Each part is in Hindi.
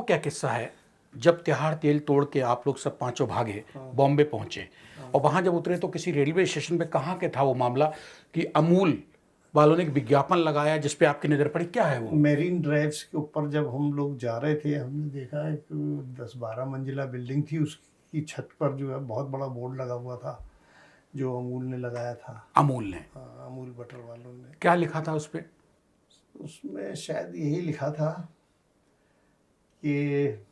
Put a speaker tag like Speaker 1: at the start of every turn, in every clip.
Speaker 1: क्या किस्सा है, जब तिहाड़ जेल तोड़ के आप लोग सब पांचों भागे, बॉम्बे पहुंचे और वहां जब उतरे तो किसी रेलवे स्टेशन पे कहाँ के था वो मामला कि अमूल वालों ने एक विज्ञापन लगाया जिस पे आपकी नजर पड़ी, क्या है वो?
Speaker 2: मेरीन ड्राइव्स के ऊपर जब हम लोग जा रहे थे, हमने देखा एक 10-12 मंजिला बिल्डिंग थी, उसकी छत पर जो है बहुत बड़ा बोर्ड लगा हुआ था जो अमूल ने लगाया था।
Speaker 1: अमूल ने?
Speaker 2: हाँ, अमूल बटर वालों ने।
Speaker 1: क्या लिखा था उस पे?
Speaker 2: उसमें शायद यही लिखा था कि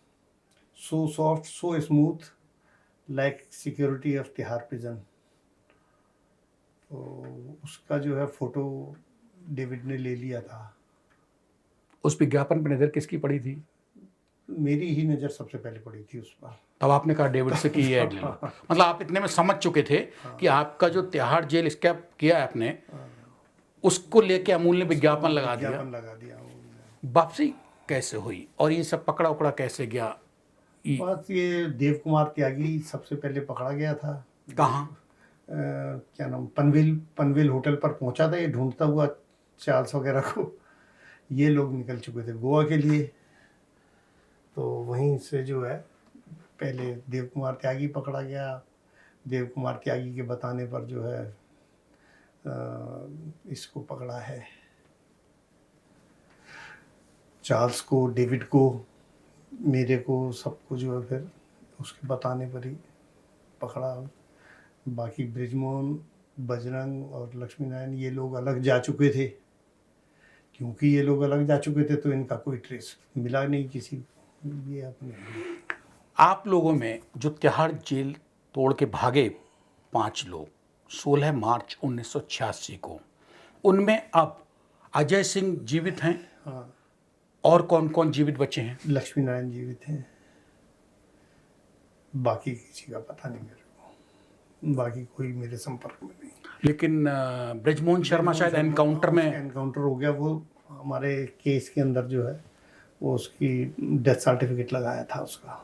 Speaker 2: so soft so smooth like security of Tihar prison. तो उसका जो है फोटो डेविड ने ले लिया था।
Speaker 1: उस विज्ञापन पे नजर किसकी पड़ी थी?
Speaker 2: मेरी ही नज़र सबसे पहले पड़ी थी उस पर।
Speaker 1: तब आपने कहा डेविड से कि ये ऐड ले लो। मतलब आप इतने में समझ चुके थे कि आपका जो तिहाड़ जेल स्कैप किया है आपने, उसको लेके अमूल ने विज्ञापन लगा दिया।
Speaker 2: विज्ञापन लगा दिया अमूल ने।
Speaker 1: वापसी कैसे हुई और ये सब पकड़ा उकड़ा कैसे गया?
Speaker 2: बस ये देव कुमार त्यागी सबसे पहले पकड़ा गया था।
Speaker 1: कहाँ?
Speaker 2: क्या नाम, पनवेल होटल पर पहुंचा था ये ढूंढता हुआ चार्ल्स वगैरह को। ये लोग निकल चुके थे गोवा के लिए। तो वहीं से जो है पहले देव कुमार त्यागी पकड़ा गया। देव कुमार त्यागी के बताने पर जो है इसको पकड़ा है, चार्ल्स को, डेविड को, मेरे को, सबको जो है फिर उसके बताने पर ही पकड़ा। बाकी बृजमोहन, बजरंग और लक्ष्मी नारायण ये लोग अलग जा चुके थे। क्योंकि ये लोग अलग जा चुके थे तो इनका कोई ट्रेस मिला नहीं किसी। ये अपने
Speaker 1: आप लोगों में जो तिहाड़ जेल तोड़ के भागे 5 लोग 16 मार्च 1986 को, उनमें अब अजय सिंह जीवित हैं?
Speaker 2: हाँ,
Speaker 1: और कौन कौन जीवित बचे हैं?
Speaker 2: लक्ष्मी नारायण जीवित हैं। बाकी किसी का पता नहीं मेरे को, बाकी कोई मेरे संपर्क में नहीं।
Speaker 1: लेकिन ब्रजमोहन शर्मा शायद एनकाउंटर में
Speaker 2: एनकाउंटर हो गया। वो हमारे केस के अंदर जो है वो उसकी डेथ सर्टिफिकेट लगाया था उसका।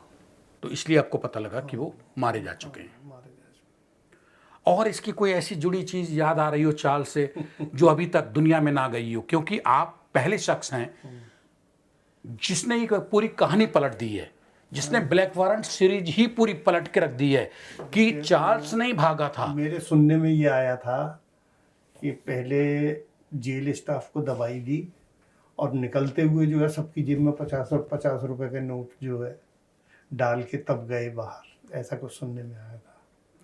Speaker 1: तो इसलिए आपको पता लगा कि वो मारे जा चुके हैं।
Speaker 2: मारे जा चुके।
Speaker 1: और इसकी कोई ऐसी जुड़ी चीज़ याद आ रही हो चार्ल्स से जो अभी तक दुनिया में ना गई हो? क्योंकि आप पहले शख्स हैं जिसने ये पूरी कहानी पलट दी है, जिसने ब्लैक वारंट सीरीज ही पूरी पलट के रख दी है कि चार्ल्स नहीं भागा था।
Speaker 2: मेरे सुनने में ये आया था कि पहले जेल स्टाफ को दवाई दी और निकलते हुए जो है सबकी जेब में 50 रुपए के नोट जो है डाल के तब गए बाहर। ऐसा कुछ सुनने में आया था।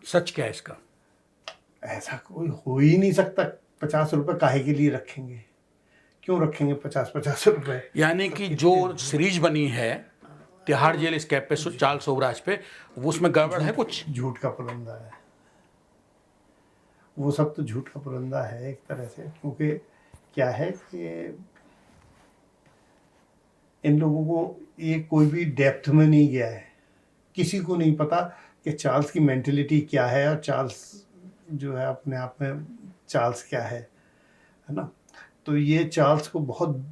Speaker 1: सच क्या है इसका?
Speaker 2: ऐसा कोई हो ही नहीं सकता। 50 रुपए काहे के लिए रखेंगे? क्यों रखेंगे 50 रुपए?
Speaker 1: यानी कि जो सीरीज बनी है तिहाड़ जेल स्कैप पे चार्ल्स सोबराज पे, वो उसमें गड़बड़ है कुछ?
Speaker 2: झूठ का पुलंदा है वो सब। तो झूठ का पुलंदा है एक तरह से। क्योंकि क्या है कि इन लोगों को ये कोई भी डेप्थ में नहीं गया है। किसी को नहीं पता कि चार्ल्स की मेंटलिटी क्या है और चार्ल्स जो है अपने आप में चार्ल्स क्या है ना। तो ये चार्ल्स को बहुत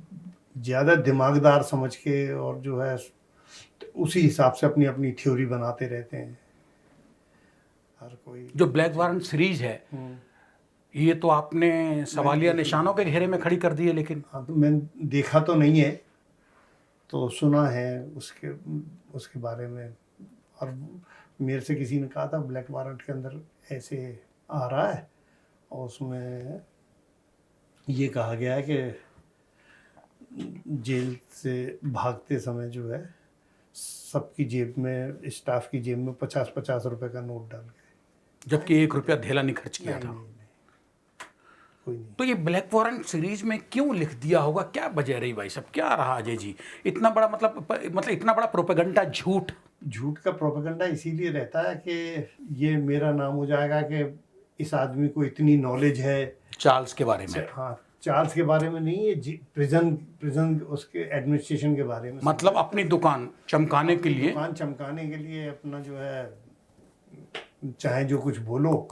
Speaker 2: ज़्यादा दिमागदार समझ के और जो है उसी हिसाब से अपनी अपनी थ्योरी बनाते रहते हैं हर कोई।
Speaker 1: जो ब्लैक वारंट सीरीज है ये तो आपने सवालिया निशानों के घेरे में खड़ी कर दी है। लेकिन
Speaker 2: हाँ, तो मैंने देखा तो नहीं है, तो सुना है उसके बारे में। और मेरे से किसी ने कहा था ब्लैक वारंट के अंदर ऐसे आ रहा है और उसमें ये कहा गया है कि जेल से भागते समय जो है सबकी जेब में, स्टाफ की जेब में 50 रुपए का नोट डाल के,
Speaker 1: जबकि 1 रुपया धेला नहीं खर्च किया था।
Speaker 2: कोई नहीं।
Speaker 1: तो ये ब्लैक वारंट सीरीज में क्यों लिख दिया होगा? क्या वजह रही भाई साहब? क्या रहा अजय जी इतना बड़ा मतलब इतना बड़ा प्रोपेगेंडा? झूठ
Speaker 2: का प्रोपेगेंडा इसीलिए रहता है कि ये मेरा नाम हो जाएगा कि इस आदमी को इतनी नॉलेज है
Speaker 1: चार्ल्स के बारे में।
Speaker 2: हाँ, चार्ल्स के बारे में नहीं, ये प्रिजन उसके एडमिनिस्ट्रेशन के बारे में।
Speaker 1: मतलब अपनी दुकान चमकाने के लिए,
Speaker 2: दुकान चमकाने के लिए अपना जो है चाहे जो कुछ बोलो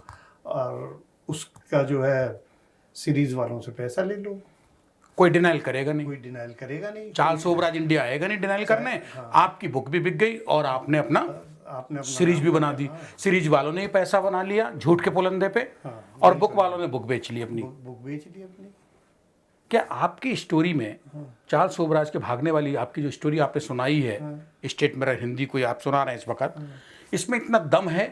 Speaker 2: और उसका जो है सीरीज वालों से पैसा ले लो।
Speaker 1: कोई डिनाइल करेगा नहीं।
Speaker 2: कोई डिनाइल करेगा नहीं।
Speaker 1: चार्ल्स सोबराज इंडिया आएगा नहीं डिनाइल करने।
Speaker 2: हाँ।
Speaker 1: आपकी बुक भी बिक गई और आपने अपना सीरीज भी बना दी। सीरीज वालों ने ही पैसा बना लिया झूठ के पुलंदे पे।
Speaker 2: हाँ,
Speaker 1: और बुक वालों ने बुक बेच ली अपनी।
Speaker 2: बुक बेच ली अपनी।
Speaker 1: क्या आपकी स्टोरी में चार्ल्स शोभराज के भागने वाली आपकी जो स्टोरी आपने सुनाई है, स्टेट मिरर हिंदी कोई आप सुना रहे हैं इस वक्त, इसमें इतना दम है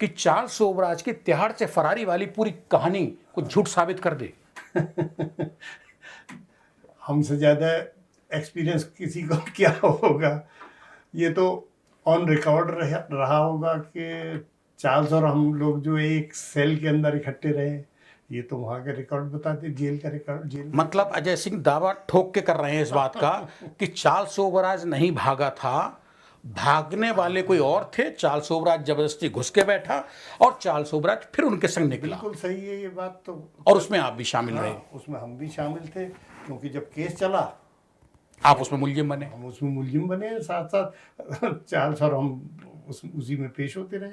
Speaker 1: कि चार्ल्स शोभराज की तिहाड़ से फरारी वाली पूरी कहानी को झूठ साबित कर दे?
Speaker 2: हमसे ज़्यादा एक्सपीरियंस किसी को क्या होगा। ये तो ऑन रिकॉर्ड रहा होगा कि चार्ल्स और हम लोग जो एक सेल के अंदर इकट्ठे रहे, ये तो वहाँ के रिकॉर्ड बताते, जेल का रिकॉर्ड। जेल
Speaker 1: मतलब अजय सिंह दावा ठोक के कर रहे हैं इस बात का कि चार्ल्स शोभराज नहीं भागा था, भागने वाले कोई और थे, चार्ल्स शोभराज जबरदस्ती घुस के बैठा और चार्ल्स शोभराज फिर उनके संग निकला।
Speaker 2: बिल्कुल सही है ये बात तो।
Speaker 1: और उसमें आप भी शामिल रहे।
Speaker 2: हाँ, उसमें हम भी शामिल थे, क्योंकि जब केस चला
Speaker 1: आप उसमें मुलजिम बने।
Speaker 2: हम उसमें मुलजिम बने, साथ साथ चार्ल्स और हम उसी में पेश होते रहे।